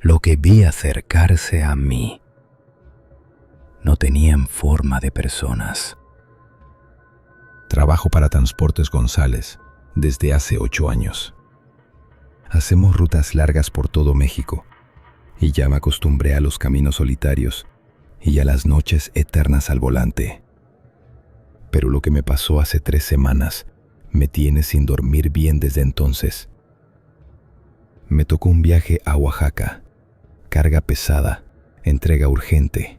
Lo que vi acercarse a mí no tenían forma de personas. Trabajo para Transportes González desde hace 8 años. Hacemos rutas largas por todo México y ya me acostumbré a los caminos solitarios y a las noches eternas al volante. Pero lo que me pasó hace 3 semanas me tiene sin dormir bien desde entonces. Me tocó un viaje a Oaxaca, carga pesada, entrega urgente.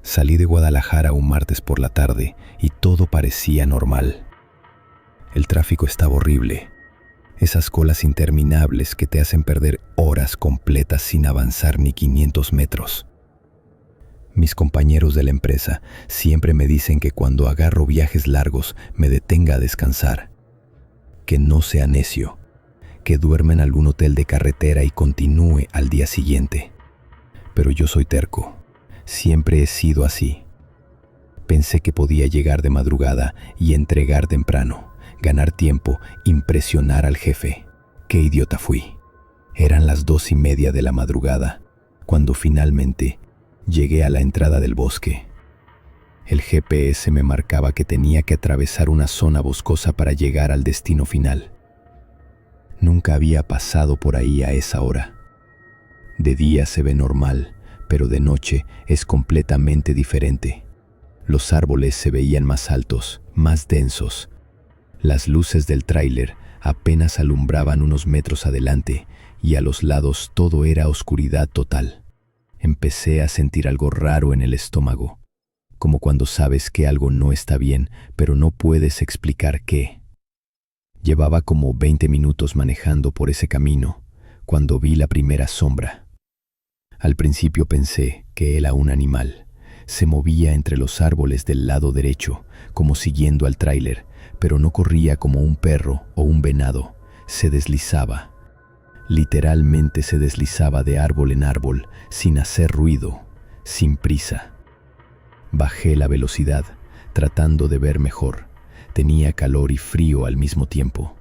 Salí de Guadalajara un martes por la tarde y todo parecía normal. El tráfico estaba horrible. Esas colas interminables que te hacen perder horas completas sin avanzar ni 500 metros. Mis compañeros de la empresa siempre me dicen que cuando agarro viajes largos me detenga a descansar. Que no sea necio, que duerma en algún hotel de carretera y continúe al día siguiente. Pero yo soy terco. Siempre he sido así. Pensé que podía llegar de madrugada y entregar temprano, ganar tiempo, impresionar al jefe. ¡Qué idiota fui! Eran las 2:30 de la madrugada, cuando finalmente llegué a la entrada del bosque. El GPS me marcaba que tenía que atravesar una zona boscosa para llegar al destino final. Nunca había pasado por ahí a esa hora. De día se ve normal, pero de noche es completamente diferente. Los árboles se veían más altos, más densos. Las luces del tráiler apenas alumbraban unos metros adelante y a los lados todo era oscuridad total. Empecé a sentir algo raro en el estómago, como cuando sabes que algo no está bien, pero no puedes explicar qué. Llevaba como 20 minutos manejando por ese camino cuando vi la primera sombra. Al principio pensé que era un animal. Se movía entre los árboles del lado derecho, como siguiendo al tráiler, pero no corría como un perro o un venado. Se deslizaba. Literalmente se deslizaba de árbol en árbol, sin hacer ruido, sin prisa. Bajé la velocidad, tratando de ver mejor. Tenía calor y frío al mismo tiempo.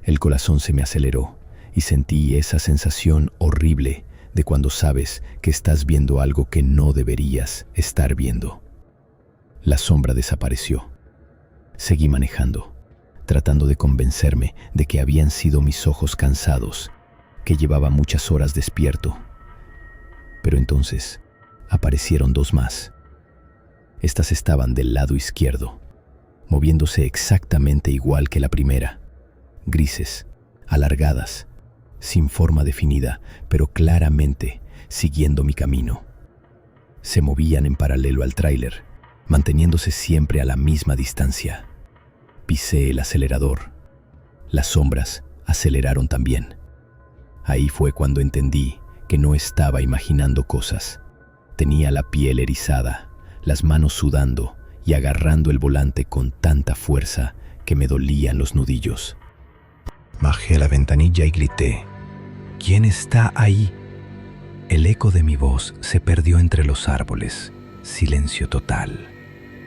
El corazón se me aceleró y sentí esa sensación horrible de cuando sabes que estás viendo algo que no deberías estar viendo. La sombra desapareció. Seguí manejando, tratando de convencerme de que habían sido mis ojos cansados, que llevaba muchas horas despierto. Pero entonces aparecieron 2 más. Estas estaban del lado izquierdo, moviéndose exactamente igual que la primera. Grises, alargadas, sin forma definida, pero claramente siguiendo mi camino. Se movían en paralelo al tráiler, manteniéndose siempre a la misma distancia. Pisé el acelerador. Las sombras aceleraron también. Ahí fue cuando entendí que no estaba imaginando cosas. Tenía la piel erizada, las manos sudando y agarrando el volante con tanta fuerza que me dolían los nudillos. Bajé la ventanilla y grité: ¿Quién está ahí? El eco de mi voz se perdió entre los árboles. Silencio total.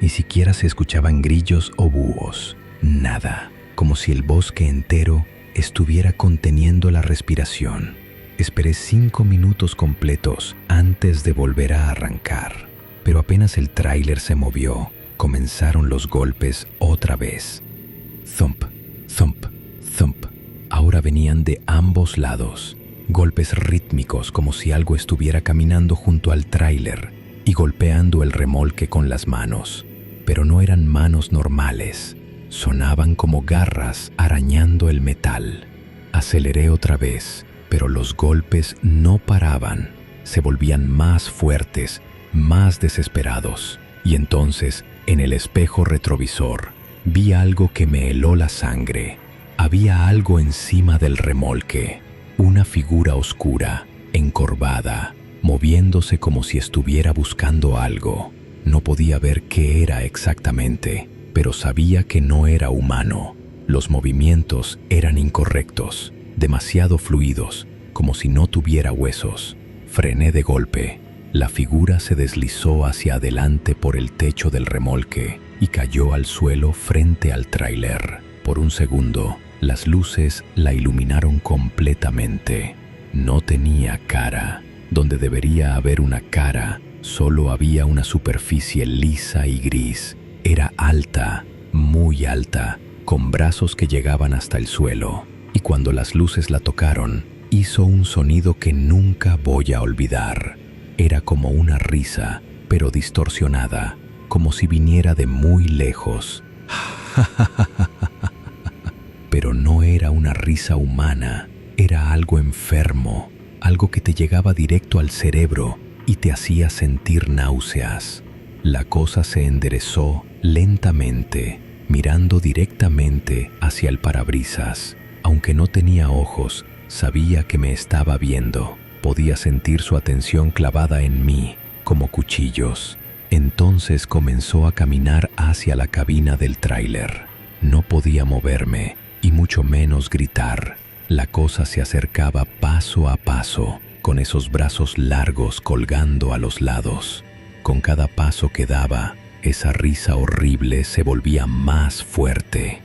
Ni siquiera se escuchaban grillos o búhos. Nada. Como si el bosque entero estuviera conteniendo la respiración. Esperé 5 minutos completos antes de volver a arrancar. Pero apenas el tráiler se movió, comenzaron los golpes otra vez. Thump, thump, thump. Ahora venían de ambos lados. Golpes rítmicos como si algo estuviera caminando junto al tráiler y golpeando el remolque con las manos. Pero no eran manos normales. Sonaban como garras arañando el metal. Aceleré otra vez, pero los golpes no paraban. Se volvían más fuertes, más desesperados. Y entonces, en el espejo retrovisor, vi algo que me heló la sangre. Había algo encima del remolque, una figura oscura, encorvada, moviéndose como si estuviera buscando algo. No podía ver qué era exactamente, pero sabía que no era humano. Los movimientos eran incorrectos, demasiado fluidos, como si no tuviera huesos. Frené de golpe. La figura se deslizó hacia adelante por el techo del remolque y cayó al suelo frente al tráiler. Por un segundo, las luces la iluminaron completamente. No tenía cara. Donde debería haber una cara, solo había una superficie lisa y gris. Era alta, muy alta, con brazos que llegaban hasta el suelo. Y cuando las luces la tocaron, hizo un sonido que nunca voy a olvidar. Era como una risa, pero distorsionada, como si viniera de muy lejos. Pero no era una risa humana, era algo enfermo, algo que te llegaba directo al cerebro y te hacía sentir náuseas. La cosa se enderezó lentamente, mirando directamente hacia el parabrisas. Aunque no tenía ojos, sabía que me estaba viendo. Podía sentir su atención clavada en mí, como cuchillos. Entonces comenzó a caminar hacia la cabina del tráiler. No podía moverme, y mucho menos gritar. La cosa se acercaba paso a paso, con esos brazos largos colgando a los lados. Con cada paso que daba, esa risa horrible se volvía más fuerte.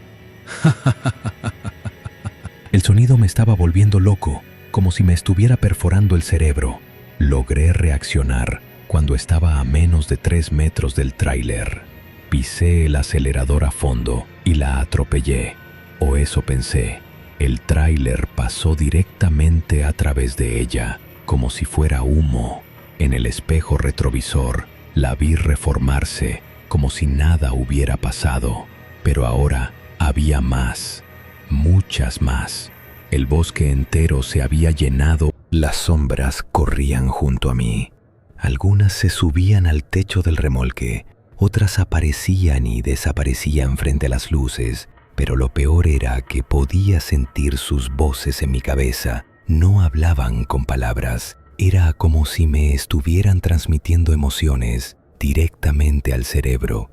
El sonido me estaba volviendo loco, como si me estuviera perforando el cerebro. Logré reaccionar cuando estaba a menos de 3 metros del tráiler. Pisé el acelerador a fondo y la atropellé. O eso pensé. El tráiler pasó directamente a través de ella, como si fuera humo. En el espejo retrovisor la vi reformarse, como si nada hubiera pasado. Pero ahora había más, muchas más. El bosque entero se había llenado. Las sombras corrían junto a mí. Algunas se subían al techo del remolque, otras aparecían y desaparecían frente a las luces. Pero lo peor era que podía sentir sus voces en mi cabeza. No hablaban con palabras. Era como si me estuvieran transmitiendo emociones directamente al cerebro.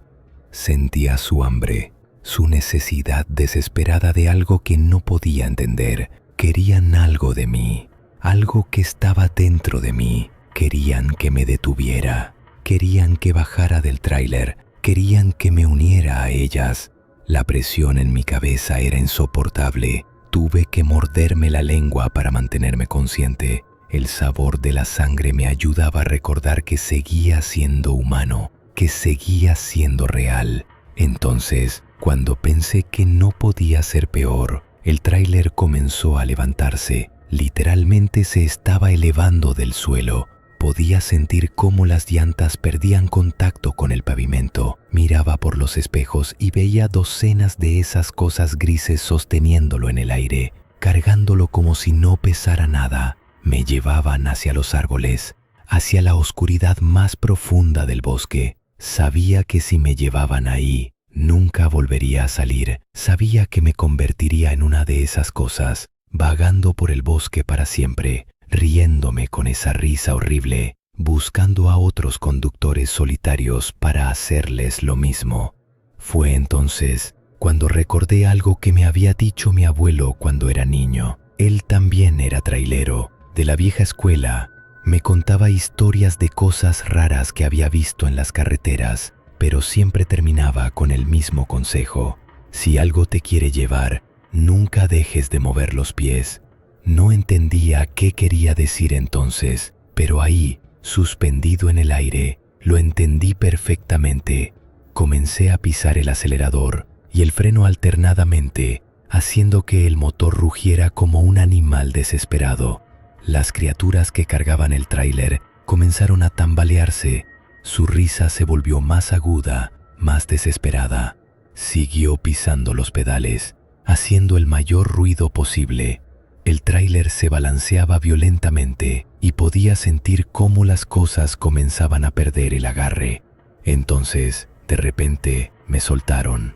Sentía su hambre, su necesidad desesperada de algo que no podía entender. Querían algo de mí, algo que estaba dentro de mí. Querían que me detuviera. Querían que bajara del tráiler. Querían que me uniera a ellas. La presión en mi cabeza era insoportable. Tuve que morderme la lengua para mantenerme consciente. El sabor de la sangre me ayudaba a recordar que seguía siendo humano, que seguía siendo real. Entonces, cuando pensé que no podía ser peor, el tráiler comenzó a levantarse. Literalmente se estaba elevando del suelo. Podía sentir cómo las llantas perdían contacto con el pavimento. Miraba por los espejos y veía docenas de esas cosas grises sosteniéndolo en el aire, cargándolo como si no pesara nada. Me llevaban hacia los árboles, hacia la oscuridad más profunda del bosque. Sabía que si me llevaban ahí, nunca volvería a salir. Sabía que me convertiría en una de esas cosas, vagando por el bosque para siempre, riéndome con esa risa horrible, buscando a otros conductores solitarios para hacerles lo mismo. Fue entonces cuando recordé algo que me había dicho mi abuelo cuando era niño. Él también era trailero, de la vieja escuela. Me contaba historias de cosas raras que había visto en las carreteras, pero siempre terminaba con el mismo consejo. Si algo te quiere llevar, nunca dejes de mover los pies. No entendía qué quería decir entonces, pero ahí, suspendido en el aire, lo entendí perfectamente. Comencé a pisar el acelerador y el freno alternadamente, haciendo que el motor rugiera como un animal desesperado. Las criaturas que cargaban el tráiler comenzaron a tambalearse. Su risa se volvió más aguda, más desesperada. Siguió pisando los pedales, haciendo el mayor ruido posible. El tráiler se balanceaba violentamente y podía sentir cómo las cosas comenzaban a perder el agarre. Entonces, de repente, me soltaron.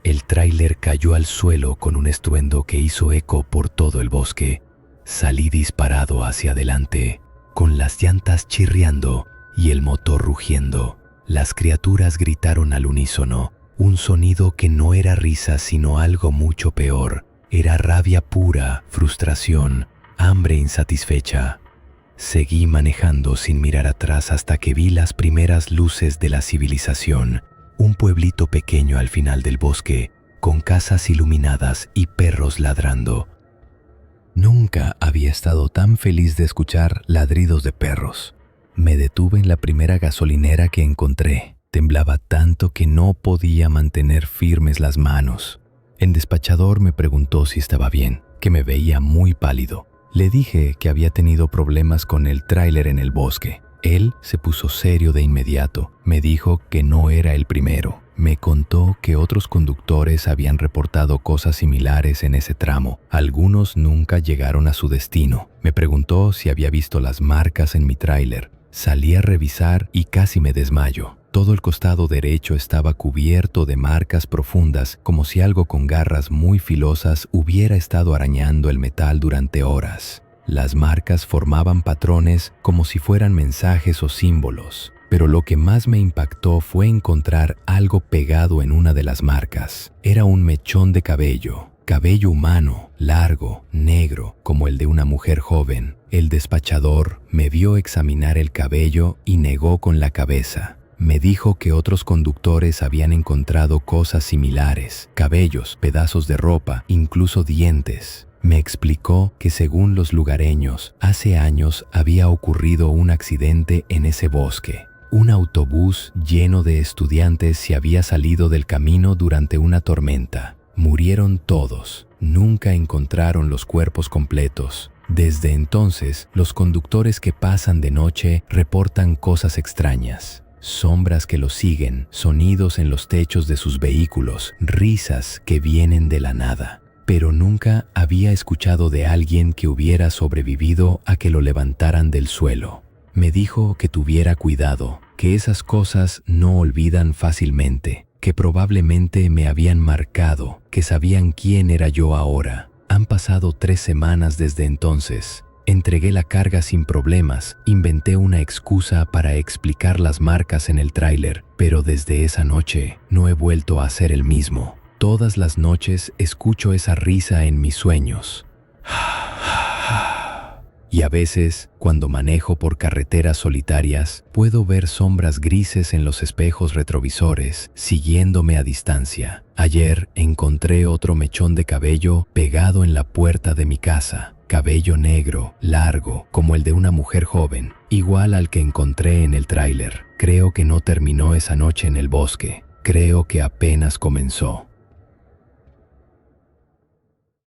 El tráiler cayó al suelo con un estruendo que hizo eco por todo el bosque. Salí disparado hacia adelante, con las llantas chirriando y el motor rugiendo. Las criaturas gritaron al unísono, un sonido que no era risa sino algo mucho peor. Era rabia pura, frustración, hambre insatisfecha. Seguí manejando sin mirar atrás hasta que vi las primeras luces de la civilización, un pueblito pequeño al final del bosque, con casas iluminadas y perros ladrando. Nunca Nunca había estado tan feliz de escuchar ladridos de perros. Me detuve en la primera gasolinera que encontré. Temblaba tanto que no podía mantener firmes las manos. El despachador me preguntó si estaba bien, que me veía muy pálido. Le dije que había tenido problemas con el tráiler en el bosque. Él se puso serio de inmediato. Me dijo que no era el primero. Me contó que otros conductores habían reportado cosas similares en ese tramo. Algunos nunca llegaron a su destino. Me preguntó si había visto las marcas en mi tráiler. Salí a revisar y casi me desmayo. Todo el costado derecho estaba cubierto de marcas profundas, como si algo con garras muy filosas hubiera estado arañando el metal durante horas. Las marcas formaban patrones como si fueran mensajes o símbolos, pero lo que más me impactó fue encontrar algo pegado en una de las marcas. Era un mechón de cabello humano, largo, negro, como el de una mujer joven. El despachador me vio examinar el cabello y negó con la cabeza. Me dijo que otros conductores habían encontrado cosas similares, cabellos, pedazos de ropa, incluso dientes. Me explicó que según los lugareños, hace años había ocurrido un accidente en ese bosque. Un autobús lleno de estudiantes se había salido del camino durante una tormenta. Murieron todos. Nunca encontraron los cuerpos completos. Desde entonces, los conductores que pasan de noche reportan cosas extrañas. Sombras que los siguen, sonidos en los techos de sus vehículos, risas que vienen de la nada. Pero nunca había escuchado de alguien que hubiera sobrevivido a que lo levantaran del suelo. Me dijo que tuviera cuidado, que esas cosas no olvidan fácilmente, que probablemente me habían marcado, que sabían quién era yo ahora. Han pasado 3 semanas desde entonces. Entregué la carga sin problemas, inventé una excusa para explicar las marcas en el tráiler, pero desde esa noche no he vuelto a ser el mismo. Todas las noches escucho esa risa en mis sueños. Y a veces, cuando manejo por carreteras solitarias, puedo ver sombras grises en los espejos retrovisores, siguiéndome a distancia. Ayer encontré otro mechón de cabello pegado en la puerta de mi casa. Cabello negro, largo, como el de una mujer joven, igual al que encontré en el tráiler. Creo que no terminó esa noche en el bosque. Creo que apenas comenzó.